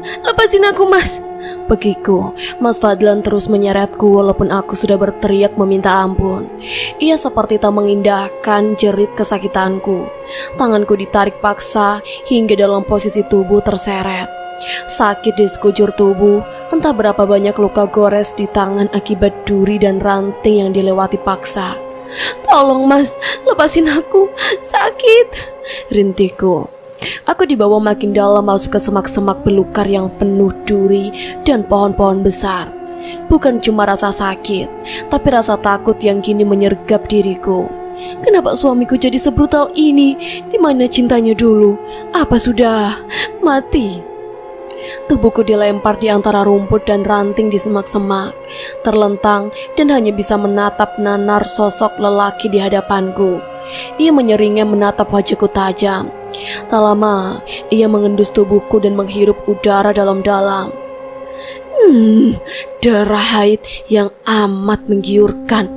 lepasin aku mas. Begitu, Mas Fadlan terus menyeretku walaupun aku sudah berteriak meminta ampun. Ia seperti tak mengindahkan jerit kesakitanku. Tanganku ditarik paksa hingga dalam posisi tubuh terseret. Sakit di sekujur tubuh, entah berapa banyak luka gores di tangan akibat duri dan ranting yang dilewati paksa. Tolong mas, lepasin aku, sakit, rintihku. Aku dibawa makin dalam masuk ke semak-semak belukar yang penuh duri dan pohon-pohon besar. Bukan cuma rasa sakit, tapi rasa takut yang kini menyergap diriku. Kenapa suamiku jadi sebrutal ini? Di mana cintanya dulu? Apa sudah mati? Tubuhku dilempar di antara rumput dan ranting di semak-semak, terlentang dan hanya bisa menatap nanar sosok lelaki di hadapanku. Ia menyeringnya menatap wajahku tajam. Tak lama, ia mengendus tubuhku dan menghirup udara dalam-dalam. Darah haid yang amat menggiurkan,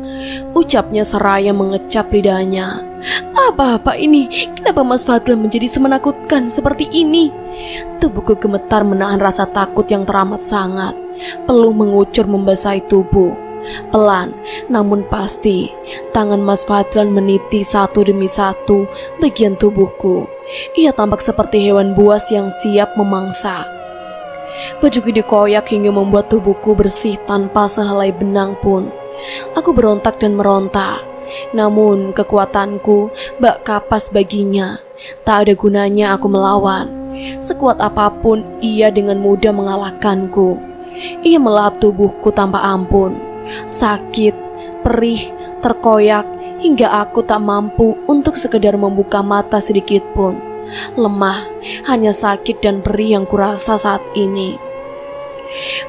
ucapnya seraya mengecap lidahnya. Apa-apa ini? Kenapa Mas Fadlan menjadi semenakutkan seperti ini? Tubuhku gemetar menahan rasa takut yang teramat sangat. Peluh mengucur membasahi tubuh. Pelan, namun pasti, tangan Mas Fadlan meniti satu demi satu bagian tubuhku. Ia tampak seperti hewan buas yang siap memangsa. Bajuku dikoyak hingga membuat tubuhku bersih tanpa sehelai benang pun. Aku berontak dan meronta. Namun kekuatanku bak kapas baginya. Tak ada gunanya aku melawan. Sekuat apapun ia dengan mudah mengalahkanku. Ia melahap tubuhku tanpa ampun. Sakit, perih, terkoyak hingga aku tak mampu untuk sekedar membuka mata sedikit pun. Lemah, hanya sakit dan perih yang kurasa saat ini.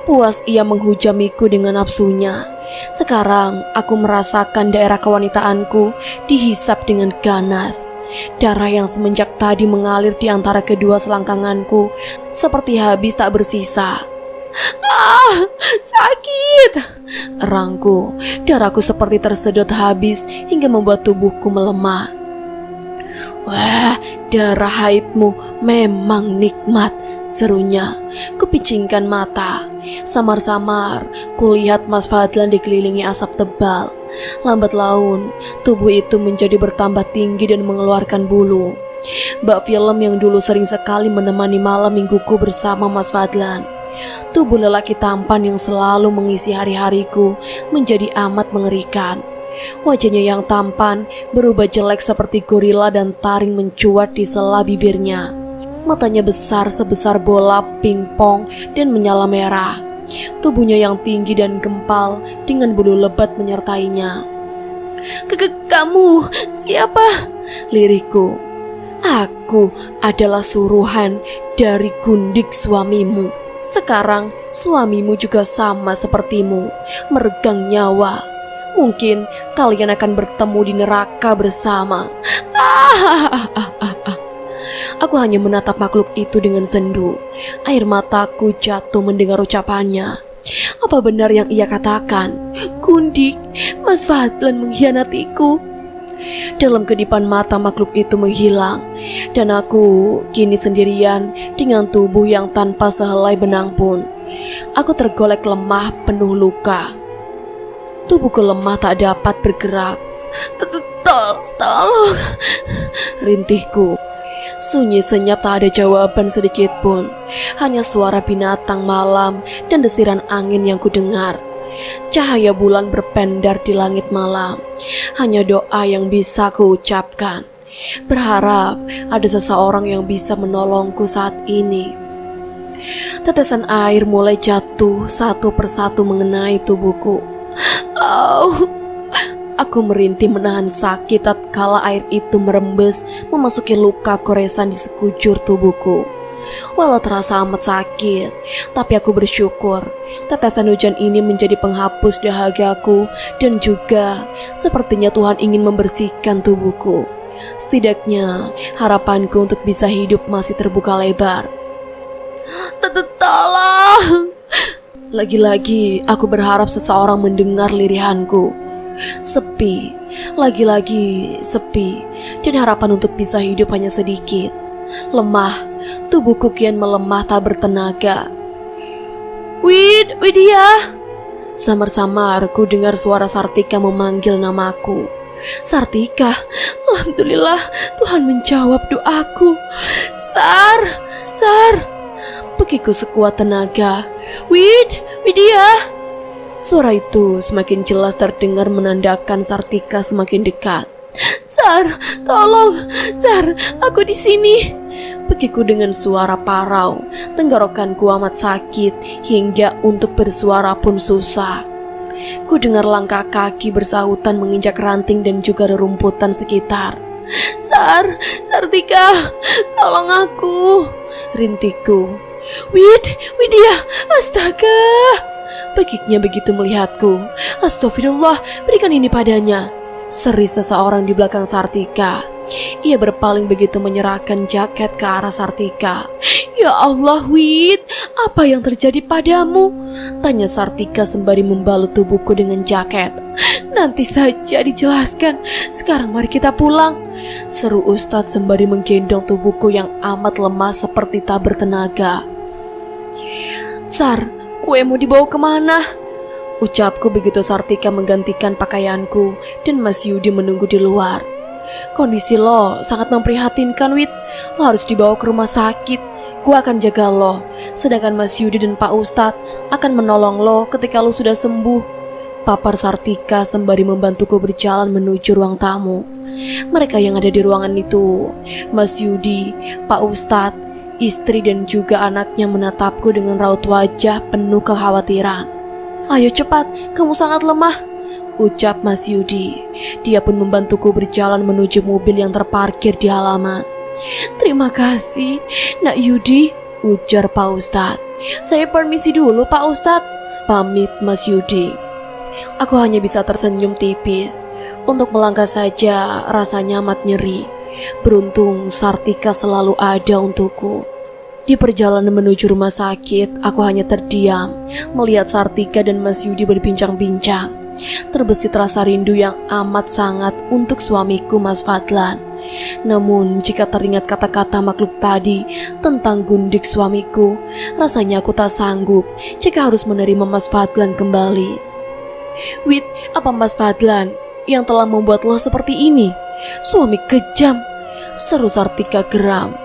Puas ia menghujamiku dengan nafsunya. Sekarang aku merasakan daerah kewanitaanku dihisap dengan ganas. Darah yang semenjak tadi mengalir di antara kedua selangkanganku seperti habis tak bersisa. Sakit, erangku. Darahku seperti tersedot habis hingga membuat tubuhku melemah. Wah, darah haidmu memang nikmat, serunya. Kupicingkan mata. Samar-samar kulihat Mas Fadlan dikelilingi asap tebal. Lambat laun tubuh itu menjadi bertambah tinggi dan mengeluarkan bulu. Bak film yang dulu sering sekali menemani malam mingguku bersama Mas Fadlan. Tubuh lelaki tampan yang selalu mengisi hari-hariku menjadi amat mengerikan. Wajahnya yang tampan berubah jelek seperti gorila dan taring mencuat di sela bibirnya. Matanya besar sebesar bola pingpong dan menyala merah. Tubuhnya yang tinggi dan gempal dengan bulu lebat menyertainya. Kamu siapa? Lirihku. Aku adalah suruhan dari gundik suamimu. Sekarang suamimu juga sama sepertimu, meregang nyawa. Mungkin kalian akan bertemu di neraka bersama. Aku hanya menatap makhluk itu dengan sendu. Air mataku jatuh mendengar ucapannya. Apa benar yang ia katakan? Gundik, Mas Fadlan mengkhianatiku. Dalam kedipan mata makhluk itu menghilang, dan aku kini sendirian dengan tubuh yang tanpa sehelai benang pun. Aku tergolek lemah penuh luka. Tubuhku lemah tak dapat bergerak. Tolong, rintihku. Sunyi senyap, tak ada jawaban sedikit pun. Hanya suara binatang malam dan desiran angin yang kudengar. Cahaya bulan berpendar di langit malam. Hanya doa yang bisa kuucapkan. Berharap ada seseorang yang bisa menolongku saat ini. Tetesan air mulai jatuh satu persatu mengenai tubuhku. Aku merintih menahan sakit tatkala air itu merembes memasuki luka goresan di sekujur tubuhku. Walau terasa amat sakit, tapi aku bersyukur tetesan hujan ini menjadi penghapus dahagaku, dan juga sepertinya Tuhan ingin membersihkan tubuhku. Setidaknya harapanku untuk bisa hidup masih terbuka lebar. Tolong! Lagi-lagi aku berharap seseorang mendengar lirihanku. Sepi, lagi-lagi sepi, dan harapan untuk bisa hidup hanya sedikit. Lemah, Tubuhku kian melemah tak bertenaga. Widya! Samar-samar ku dengar suara Sartika memanggil namaku. Sartika, alhamdulillah Tuhan menjawab doaku. Sar! Pekiku sekuat tenaga. Widya! Suara itu semakin jelas terdengar menandakan Sartika semakin dekat. Sar, tolong, Sar, aku di sini. Pekiku dengan suara parau. Tenggorokanku amat sakit hingga untuk bersuara pun susah. Ku dengar langkah kaki bersahutan menginjak ranting dan juga rerumputan sekitar. Sartika, tolong aku, rintiku. Widya, astaga. Pekiknya begitu melihatku. Astagfirullah, berikan ini padanya, seri seseorang di belakang Sartika. Ia berpaling begitu menyerahkan jaket ke arah Sartika. Ya Allah, Wid, apa yang terjadi padamu? Tanya Sartika sembari membalut tubuhku dengan jaket. Nanti saja dijelaskan, sekarang mari kita pulang, seru Ustadz sembari menggendong tubuhku yang amat lemah seperti tak bertenaga. Sar, kue mau dibawa kemana? Ucapku begitu Sartika menggantikan pakaianku dan Mas Yudi menunggu di luar. Kondisi lo sangat memprihatinkan, Wid. Lo harus dibawa ke rumah sakit. Gua akan jaga lo, sedangkan Mas Yudi dan Pak Ustadz akan menolong lo ketika lo sudah sembuh, papar Sartika sembari membantuku berjalan menuju ruang tamu. Mereka yang ada di ruangan itu, Mas Yudi, Pak Ustadz, istri dan juga anaknya menatapku dengan raut wajah penuh kekhawatiran. Ayo cepat, kamu sangat lemah, ucap Mas Yudi. Dia pun membantuku berjalan menuju mobil yang terparkir di halaman. Terima kasih, Nak Yudi, ujar Pak Ustadz. Saya permisi dulu, Pak Ustadz, pamit Mas Yudi. Aku hanya bisa tersenyum tipis. Untuk melangkah saja rasanya amat nyeri. Beruntung Sartika selalu ada untukku. Di perjalanan menuju rumah sakit, aku hanya terdiam melihat Sartika dan Mas Yudi berbincang-bincang. Terbesit rasa rindu yang amat sangat untuk suamiku Mas Fadlan. Namun jika teringat kata-kata makhluk tadi tentang gundik suamiku, rasanya aku tak sanggup jika harus menerima Mas Fadlan kembali. Wid, apa Mas Fadlan yang telah membuat lo seperti ini? Suami kejam, seru Sartika geram.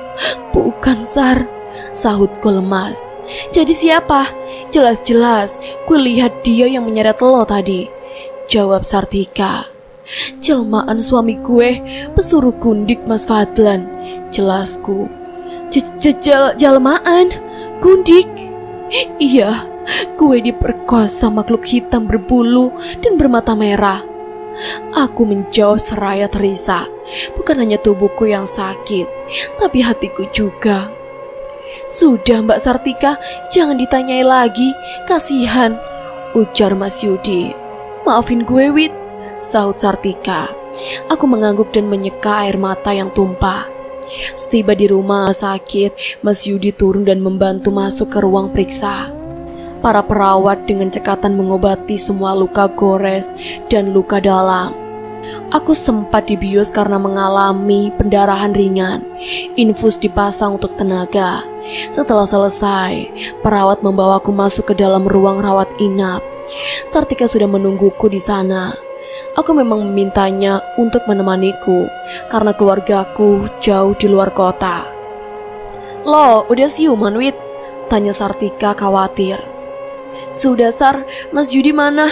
Bukan, Sar, sahutku lemas. Jadi siapa? Jelas-jelas kulihat dia yang menyeret lo tadi, jawab Sartika. Jelmaan suami gue, pesuruh gundik Mas Fadlan, jelasku. Jelmaan? Gundik? Iya, gue diperkosa makhluk hitam berbulu dan bermata merah. Aku menjawab seraya terisak. Bukan hanya tubuhku yang sakit, tapi hatiku juga. Sudah Mbak Sartika, jangan ditanyai lagi, kasihan, ujar Mas Yudi. Maafin gue, Wid, sahut Sartika. Aku mengangguk dan menyeka air mata yang tumpah. Setiba di rumah sakit, Mas Yudi turun dan membantu masuk ke ruang periksa. Para perawat dengan cekatan mengobati semua luka gores dan luka dalam. Aku sempat dibius karena mengalami pendarahan ringan. Infus dipasang untuk tenaga. Setelah selesai, perawat membawaku masuk ke dalam ruang rawat inap. Sartika sudah menungguku di sana. Aku memang memintanya untuk menemaniku karena keluargaku jauh di luar kota. Lo udah siuman, Wid? Tanya Sartika khawatir. Sudah, Sar, Mas Yudi mana?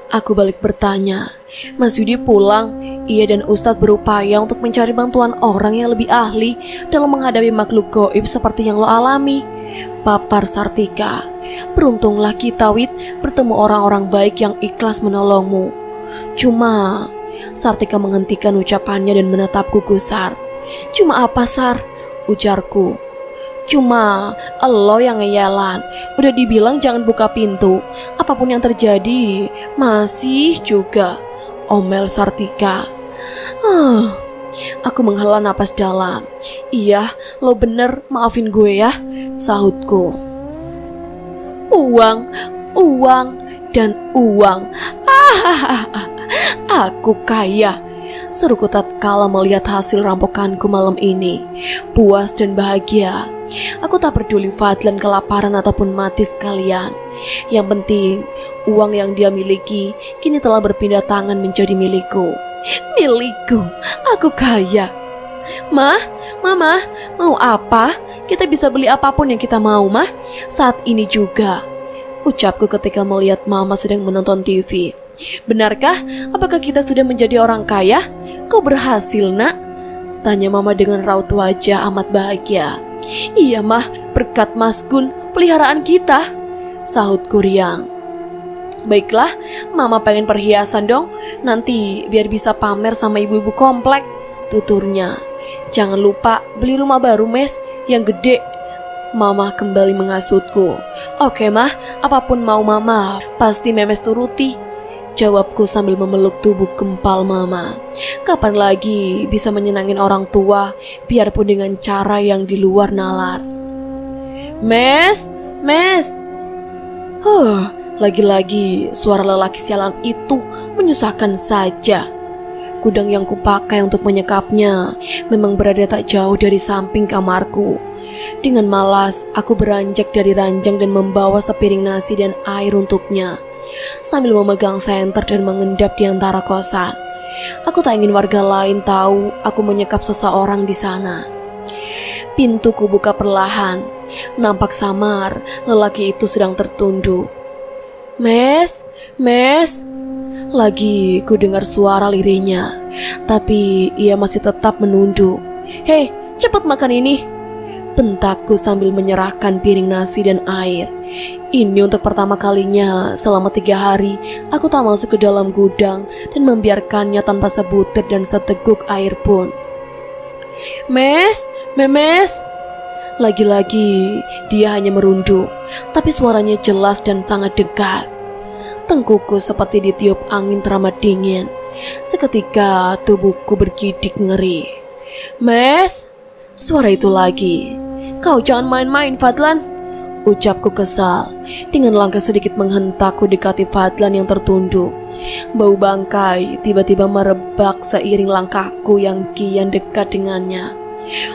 Aku balik bertanya. Mas Yudi pulang. Ia dan Ustadz berupaya untuk mencari bantuan orang yang lebih ahli dalam menghadapi makhluk gaib seperti yang lo alami, papar Sartika. Beruntunglah kita, Wid, bertemu orang-orang baik yang ikhlas menolongmu. Cuma, Sartika menghentikan ucapannya dan menatapku gusar. Cuma apa, Sar? Ujarku. Cuma lo yang ngeyelan. Udah dibilang jangan buka pintu. Apapun yang terjadi masih juga, omel Sartika. Aku menghela napas dalam. Iya, lo bener, maafin gue ya, sahutku. Uang dan uang. Aku kaya. Seruku tatkala melihat hasil rampokanku malam ini. Puas dan bahagia. Aku tak peduli Fadlan kelaparan ataupun mati sekalian. Yang penting, uang yang dia miliki kini telah berpindah tangan menjadi milikku. Milikku, aku kaya. Mah, Mama, mau apa? Kita bisa beli apapun yang kita mau, Mah. Saat ini juga, ucapku ketika melihat Mama sedang menonton TV. Benarkah? Apakah kita sudah menjadi orang kaya? Kau berhasil, Nak? Tanya Mama dengan raut wajah amat bahagia. Iya, Mah, berkat Mas Gun, peliharaan kita, sahutku riang. Baiklah, Mama pengen perhiasan dong. Nanti biar bisa pamer sama ibu-ibu komplek, tuturnya. Jangan lupa beli rumah baru, Mes, yang gede. Mama kembali menghasutku. Oke, Mah, apapun mau Mama, pasti Memes turuti, jawabku sambil memeluk tubuh gempal Mama. Kapan lagi bisa menyenangin orang tua, biarpun dengan cara yang di luar nalar. Mes, Mes. Lagi-lagi suara lelaki sialan itu menyusahkan saja. Gudang yang kupakai untuk menyekapnya memang berada tak jauh dari samping kamarku. Dengan malas, aku beranjak dari ranjang dan membawa sepiring nasi dan air untuknya, sambil memegang senter dan mengendap di antara kosan. Aku tak ingin warga lain tahu aku menyekap seseorang di sana. Pintu kubuka perlahan. Nampak samar, lelaki itu sedang tertunduk. Mes, Mes. Lagi ku dengar suara lirihnya, tapi ia masih tetap menunduk. Hei, cepat makan ini, bentakku sambil menyerahkan piring nasi dan air. Ini untuk pertama kalinya selama 3 hari aku tak masuk ke dalam gudang dan membiarkannya tanpa sebutir dan seteguk air pun. Mes, Memes. Lagi-lagi dia hanya merunduk, tapi suaranya jelas dan sangat dekat. Tengkuku seperti ditiup angin teramat dingin. Seketika tubuhku bergidik ngeri. Mes, suara itu lagi. Kau jangan main-main, Fadlan, ucapku kesal. Dengan langkah sedikit menghentakku dekati Fadlan yang tertunduk. Bau bangkai tiba-tiba merebak seiring langkahku yang kian dekat dengannya.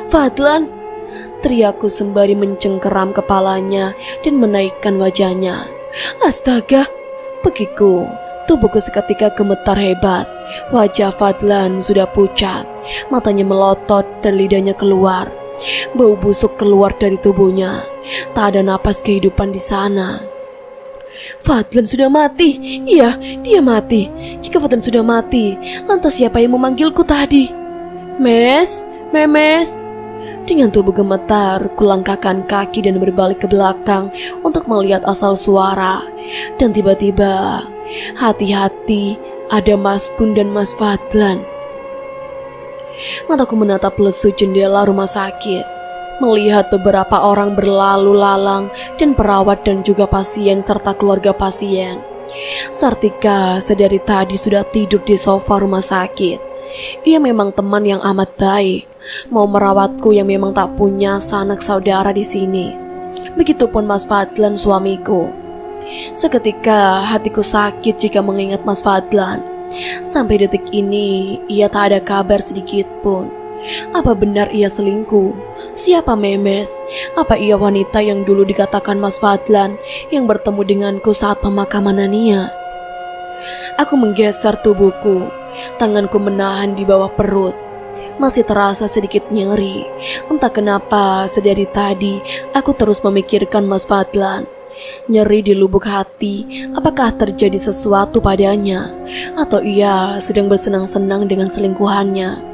Fadlan, teriakku sembari mencengkeram kepalanya dan menaikkan wajahnya. Astaga, pegiku. Tubuhku seketika gemetar hebat. Wajah Fadlan sudah pucat, matanya melotot dan lidahnya keluar. Bau busuk keluar dari tubuhnya. Tak ada napas kehidupan di sana. Fadlan sudah mati. Iya, dia mati. Jika Fadlan sudah mati, lantas siapa yang memanggilku tadi? Mes, Memes. Dengan tubuh gemetar, kulangkahkan kaki dan berbalik ke belakang untuk melihat asal suara. Dan tiba-tiba, hati-hati, ada Mas Gun dan Mas Fadlan. Mataku menatap lesu jendela rumah sakit, melihat beberapa orang berlalu lalang dan perawat dan juga pasien serta keluarga pasien. Sartika sedari tadi sudah tidur di sofa rumah sakit. Ia memang teman yang amat baik, mau merawatku yang memang tak punya sanak saudara di sini. Begitupun Mas Fadlan suamiku. Seketika hatiku sakit jika mengingat Mas Fadlan. Sampai detik ini ia tak ada kabar sedikit pun. Apa benar ia selingkuh? Siapa Memes? Apa ia wanita yang dulu dikatakan Mas Fadlan yang bertemu denganku saat pemakaman Nania? Aku menggeser tubuhku. Tanganku menahan di bawah perut. Masih terasa sedikit nyeri. Entah kenapa sedari tadi aku terus memikirkan Mas Fadlan. Nyeri di lubuk hati. Apakah terjadi sesuatu padanya? Atau ia sedang bersenang-senang dengan selingkuhannya?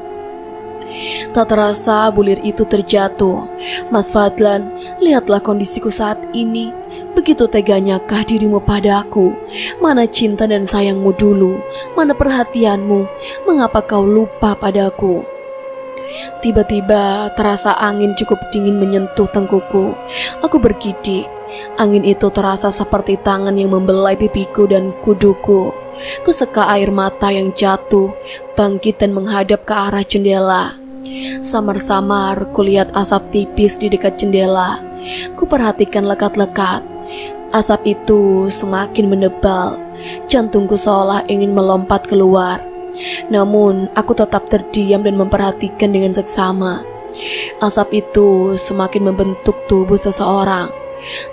Tak terasa bulir itu terjatuh. Mas Fadlan, lihatlah kondisiku saat ini. Begitu teganyakah dirimu padaku? Mana cinta dan sayangmu dulu? Mana perhatianmu? Mengapa kau lupa padaku? Tiba-tiba terasa angin cukup dingin menyentuh tengkuku. Aku bergidik. Angin itu terasa seperti tangan yang membelai pipiku dan kuduku. Kuseka air mata yang jatuh, bangkit dan menghadap ke arah jendela. Samar-samar kulihat asap tipis di dekat jendela. Kuperhatikan lekat-lekat. Asap itu semakin menebal. Jantungku seolah ingin melompat keluar. Namun aku tetap terdiam dan memperhatikan dengan seksama. Asap itu semakin membentuk tubuh seseorang.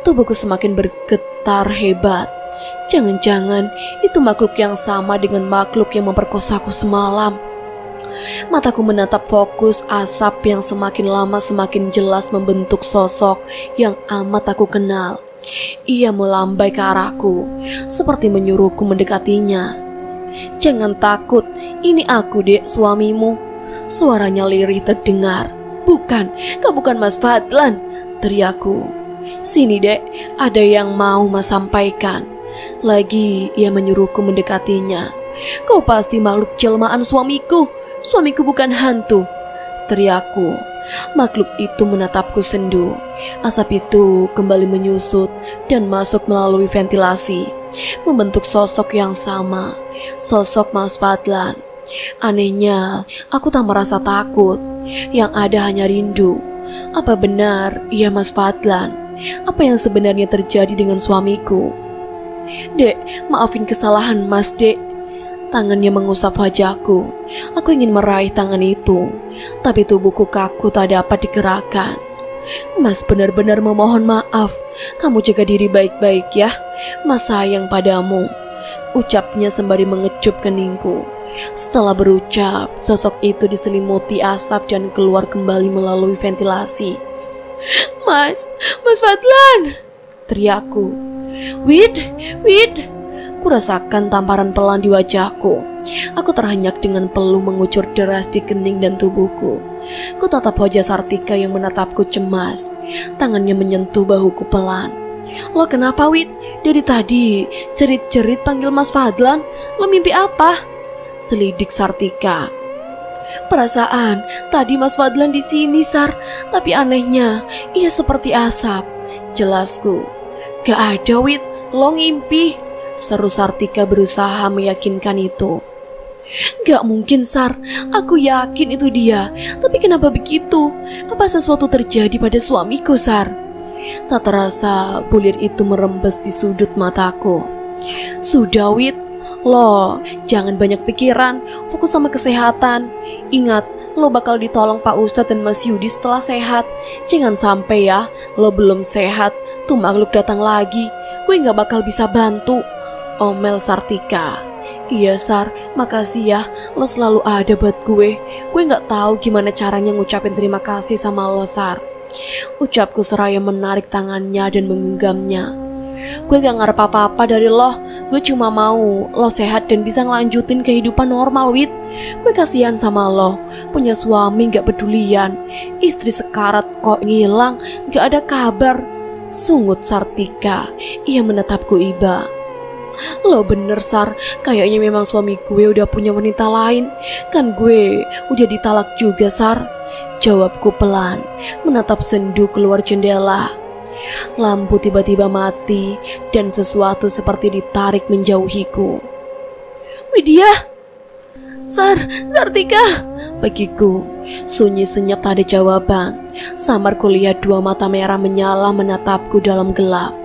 Tubuhku semakin bergetar hebat. Jangan-jangan itu makhluk yang sama dengan makhluk yang memperkosaku semalam. Mataku menatap fokus asap yang semakin lama semakin jelas membentuk sosok yang amat aku kenal. Ia melambai ke arahku, seperti menyuruhku mendekatinya. "Jangan takut, ini aku, Dek, suamimu." Suaranya lirih terdengar. "Bukan, kau bukan Mas Fadlan," teriakku. "Sini, Dek, ada yang mau Mas sampaikan." Lagi ia menyuruhku mendekatinya. "Kau pasti makhluk jelmaan suamiku. Suamiku bukan hantu," teriakku. Makhluk itu menatapku sendu. Asap itu kembali menyusut dan masuk melalui ventilasi, membentuk sosok yang sama, sosok Mas Fadlan. Anehnya, aku tak merasa takut. Yang ada hanya rindu. Apa benar ia Mas Fadlan? Apa yang sebenarnya terjadi dengan suamiku? "Dek, maafin kesalahan Mas, Dek." Tangannya mengusap wajahku. Aku ingin meraih tangan itu, tapi tubuhku kaku tak dapat digerakkan. "Mas benar-benar memohon maaf. Kamu jaga diri baik-baik ya. Mas sayang padamu," ucapnya sembari mengecup keningku. Setelah berucap, sosok itu diselimuti asap dan keluar kembali melalui ventilasi. Mas Fadlan!" teriakku. Wid. Kurasakan tamparan pelan di wajahku. Aku terhenyak dengan peluh mengucur deras di kening dan tubuhku. Ku tatap wajah Sartika yang menatapku cemas. Tangannya menyentuh bahuku pelan. "Lo kenapa, Wid? Dari tadi jerit-jerit panggil Mas Fadlan. Lo mimpi apa?" selidik Sartika. "Perasaan tadi Mas Fadlan di sini, Sar, tapi anehnya ia seperti asap," jelasku. "Gak ada, Wid, lo ngimpi," seru Sartika berusaha meyakinkan itu. "Gak mungkin, Sar, aku yakin itu dia. Tapi kenapa begitu? Apa sesuatu terjadi pada suamiku, Sar?" Tak terasa bulir itu merembes di sudut mataku. "Sudah, Wid, lo jangan banyak pikiran, fokus sama kesehatan. Ingat, lo bakal ditolong Pak Ustadz dan Mas Yudi setelah sehat. Jangan sampai ya, lo belum sehat tuh makhluk datang lagi. Gue gak bakal bisa bantu," omel Sartika. "Iya, Sar, makasih ya, lo selalu ada buat gue. Gue gak tahu gimana caranya ngucapin terima kasih sama lo, Sar," ucapku seraya menarik tangannya dan menggenggamnya. "Gue gak ngarep apa-apa dari lo. Gue cuma mau lo sehat dan bisa ngelanjutin kehidupan normal, Wid. Gue kasihan sama lo, punya suami gak pedulian. Istri sekarat kok ngilang, gak ada kabar," sungut Sartika. Ia menatapku iba. "Lo bener, Sar, kayaknya memang suami gue udah punya wanita lain. Kan gue udah ditalak juga, Sar," jawabku pelan, menatap sendu keluar jendela. Lampu tiba-tiba mati dan sesuatu seperti ditarik menjauhiku. "Widya! Sartika!" bagiku. Sunyi senyap tak ada jawaban. Samar kulihat dua mata merah menyala menatapku dalam gelap.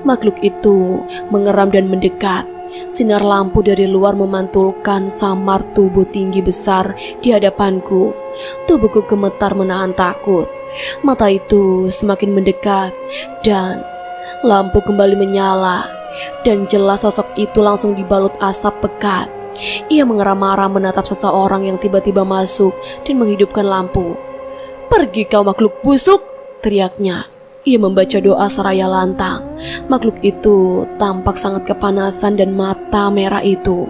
Makhluk itu mengeram dan mendekat. Sinar lampu dari luar memantulkan samar tubuh tinggi besar di hadapanku. Tubuhku gemetar menahan takut. Mata itu semakin mendekat dan lampu kembali menyala. Dan jelas sosok itu langsung dibalut asap pekat. Ia mengeram marah menatap seseorang yang tiba-tiba masuk dan menghidupkan lampu. "Pergi kau makhluk busuk!" teriaknya. Ia membaca doa seraya lantang. Makhluk itu tampak sangat kepanasan dan mata merah itu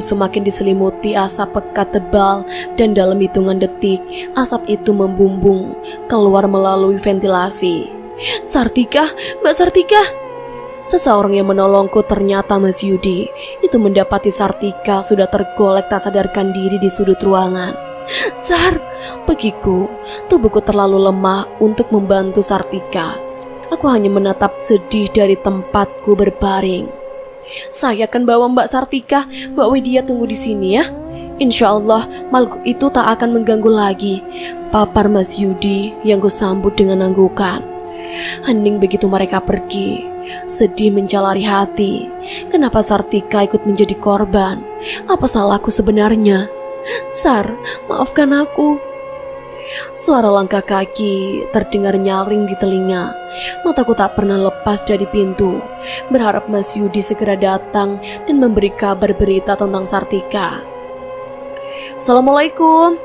semakin diselimuti asap pekat tebal dan dalam hitungan detik asap itu membumbung keluar melalui ventilasi. "Sartika, Mbak Sartika!" Seseorang yang menolongku ternyata Mas Yudi. Itu mendapati Sartika sudah tergolek tak sadarkan diri di sudut ruangan. "Sar," begiku. Tubuhku terlalu lemah untuk membantu Sartika. Aku hanya menatap sedih dari tempatku berbaring. "Saya akan bawa Mbak Sartika, Mbak Widya tunggu di sini ya. Insya Allah makhluk itu tak akan mengganggu lagi," papar Mas Yudi yang kusambut dengan anggukan. Hening begitu mereka pergi. Sedih menjalari hati. Kenapa Sartika ikut menjadi korban? Apa salahku sebenarnya? Sar, maafkan aku. Suara langkah kaki terdengar nyaring di telinga. Mataku tak pernah lepas dari pintu, berharap Mas Yudi segera datang dan memberi kabar berita tentang Sartika. Assalamualaikum.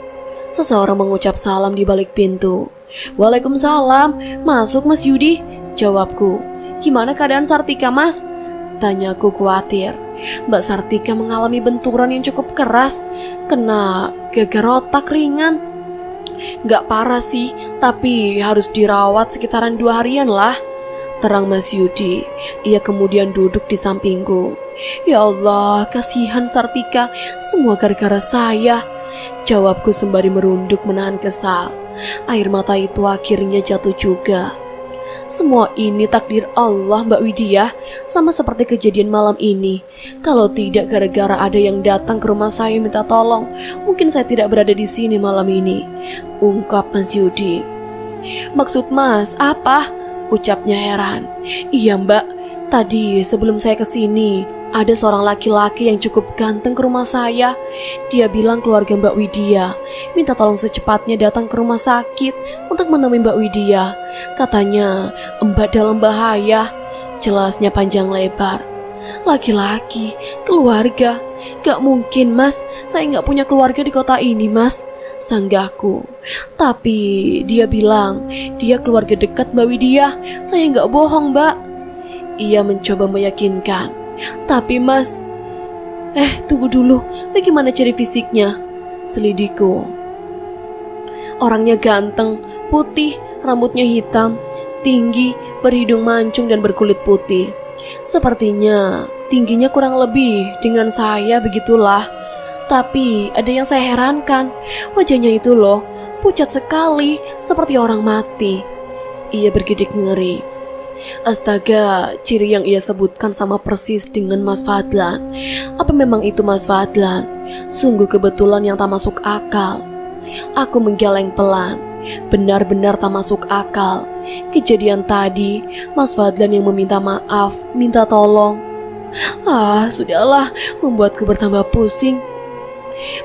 Seseorang mengucap salam di balik pintu. Waalaikumsalam. Masuk Mas Yudi, jawabku. Gimana keadaan Sartika, Mas? Tanyaku khawatir. Mbak Sartika mengalami benturan yang cukup keras, kena gegar otak ringan. Gak parah sih, tapi harus dirawat sekitaran 2 harian lah, terang Mas Yudi. Ia kemudian duduk di sampingku. Ya Allah, kasihan Sartika, semua gara-gara saya, jawabku sembari merunduk menahan kesal. Air mata itu akhirnya jatuh juga. Semua ini takdir Allah, Mbak Widya, sama seperti kejadian malam ini. Kalau tidak gara-gara ada yang datang ke rumah saya minta tolong, mungkin saya tidak berada di sini malam ini, ungkap Mas Yudi. Maksud Mas apa? Ucapnya heran. Iya Mbak, tadi sebelum saya kesini ada seorang laki-laki yang cukup ganteng ke rumah saya. Dia bilang keluarga Mbak Widya minta tolong secepatnya datang ke rumah sakit untuk menemui Mbak Widya. Katanya Mbak dalam bahaya. Jelasnya panjang lebar. Laki-laki, keluarga. Gak mungkin Mas, saya gak punya keluarga di kota ini Mas, sanggahku. Tapi dia bilang dia keluarga dekat Mbak Widya. Saya gak bohong Mbak. Ia mencoba meyakinkan. Tapi Mas, tunggu dulu, bagaimana ciri fisiknya? Selidikku. Orangnya ganteng, putih, rambutnya hitam, tinggi, berhidung mancung dan berkulit putih. Sepertinya tingginya kurang lebih dengan saya begitulah. Tapi ada yang saya herankan, wajahnya itu loh, pucat sekali, seperti orang mati. Ia bergidik ngeri. Astaga, ciri yang ia sebutkan sama persis dengan Mas Fadlan. Apa memang itu Mas Fadlan? Sungguh kebetulan yang tak masuk akal. Aku menggeleng pelan. Benar-benar tak masuk akal. Kejadian tadi, Mas Fadlan yang meminta maaf, minta tolong. Sudahlah, membuatku bertambah pusing.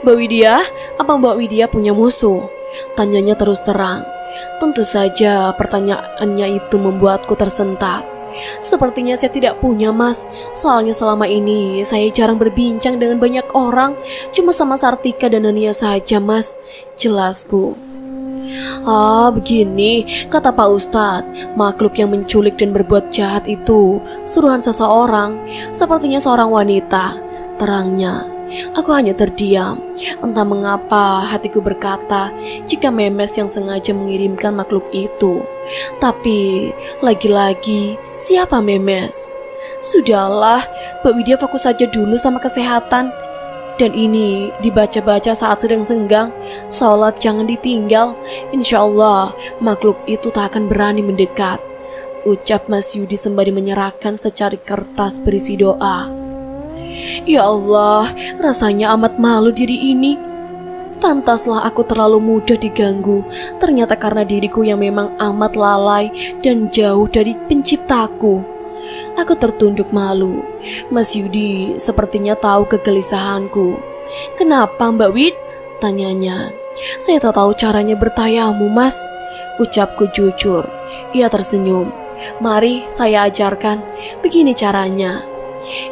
Mbak Widya, apa Mbak Widya punya musuh? Tanyanya terus terang. Tentu saja pertanyaannya itu membuatku tersentak. Sepertinya saya tidak punya Mas. Soalnya selama ini saya jarang berbincang dengan banyak orang. Cuma sama Sartika dan Nania saja Mas, jelasku. Begini, kata Pak Ustadz, makhluk yang menculik dan berbuat jahat itu suruhan seseorang, sepertinya seorang wanita, terangnya. Aku hanya terdiam. Entah mengapa hatiku berkata jika Memes yang sengaja mengirimkan makhluk itu. Tapi lagi-lagi siapa Memes? Sudahlah, Mbak Widya fokus saja dulu sama kesehatan. Dan ini dibaca-baca saat sedang senggang. Salat jangan ditinggal. Insya Allah makhluk itu tak akan berani mendekat, ucap Mas Yudi sembari menyerahkan secari kertas berisi doa. Ya Allah, rasanya amat malu diri ini. Pantaslah aku terlalu mudah diganggu. Ternyata karena diriku yang memang amat lalai dan jauh dari penciptaku. Aku tertunduk malu. Mas Yudi sepertinya tahu kegelisahanku. Kenapa Mbak Wid? Tanyanya. Saya tak tahu caranya bertayamu Mas, ucapku jujur. Ia tersenyum. Mari saya ajarkan. Begini caranya.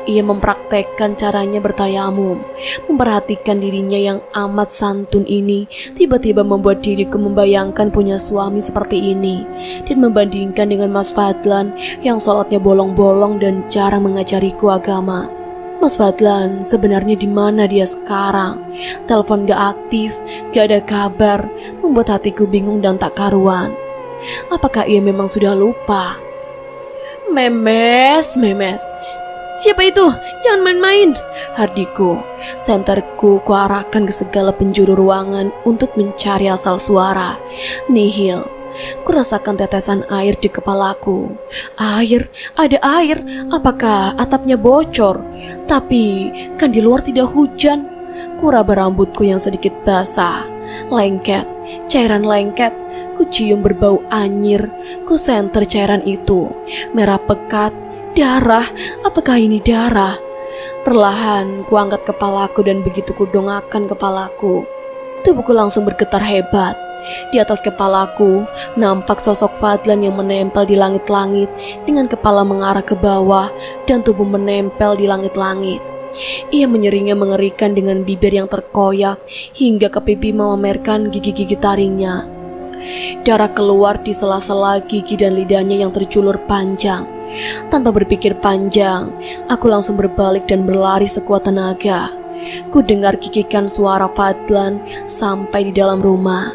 Ia mempraktekkan caranya bertayamum. Memperhatikan dirinya yang amat santun ini tiba-tiba membuat diriku membayangkan punya suami seperti ini, dan membandingkan dengan Mas Fadlan yang sholatnya bolong-bolong dan jarang mengajariku agama. Mas Fadlan sebenarnya di mana dia sekarang? Telepon gak aktif, gak ada kabar, membuat hatiku bingung dan tak karuan. Apakah ia memang sudah lupa? Memes. Siapa itu? Jangan main-main, hardiku. Senterku kuarahkan ke segala penjuru ruangan untuk mencari asal suara. Nihil. Kurasakan tetesan air di kepalaku. Air? Ada air? Apakah atapnya bocor? Tapi kan di luar tidak hujan. Kuraba rambutku yang sedikit basah. Lengket, cairan lengket. Ku cium berbau anyir. Ku senter cairan itu. Merah pekat. Darah, apakah ini darah? Perlahan kuangkat kepalaku dan begitu kudongakkan kepalaku, tubuhku langsung bergetar hebat. Di atas kepalaku nampak sosok Fadlan yang menempel di langit-langit dengan kepala mengarah ke bawah dan tubuh menempel di langit-langit. Ia menyeringnya mengerikan dengan bibir yang terkoyak hingga ke pipi memamerkan gigi-gigi taringnya. Darah keluar di sela-sela gigi dan lidahnya yang terjulur panjang. Tanpa berpikir panjang, aku langsung berbalik dan berlari sekuat tenaga. Ku dengar kikikan suara Fadlan sampai di dalam rumah.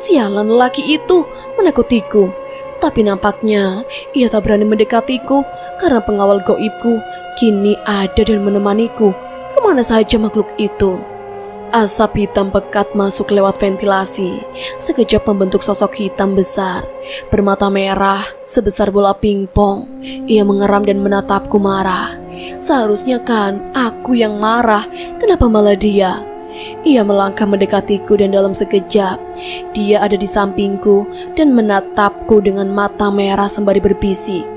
Sialan lelaki itu menakutiku, tapi nampaknya ia tak berani mendekatiku karena pengawal goibku kini ada dan menemaniku kemana saja makhluk itu. Asap hitam pekat masuk lewat ventilasi. Sekejap membentuk sosok hitam besar, bermata merah sebesar bola pingpong. Ia mengeram dan menatapku marah. Seharusnya kan aku yang marah, kenapa malah dia? Ia melangkah mendekatiku dan dalam sekejap dia ada di sampingku dan menatapku dengan mata merah sembari berbisik.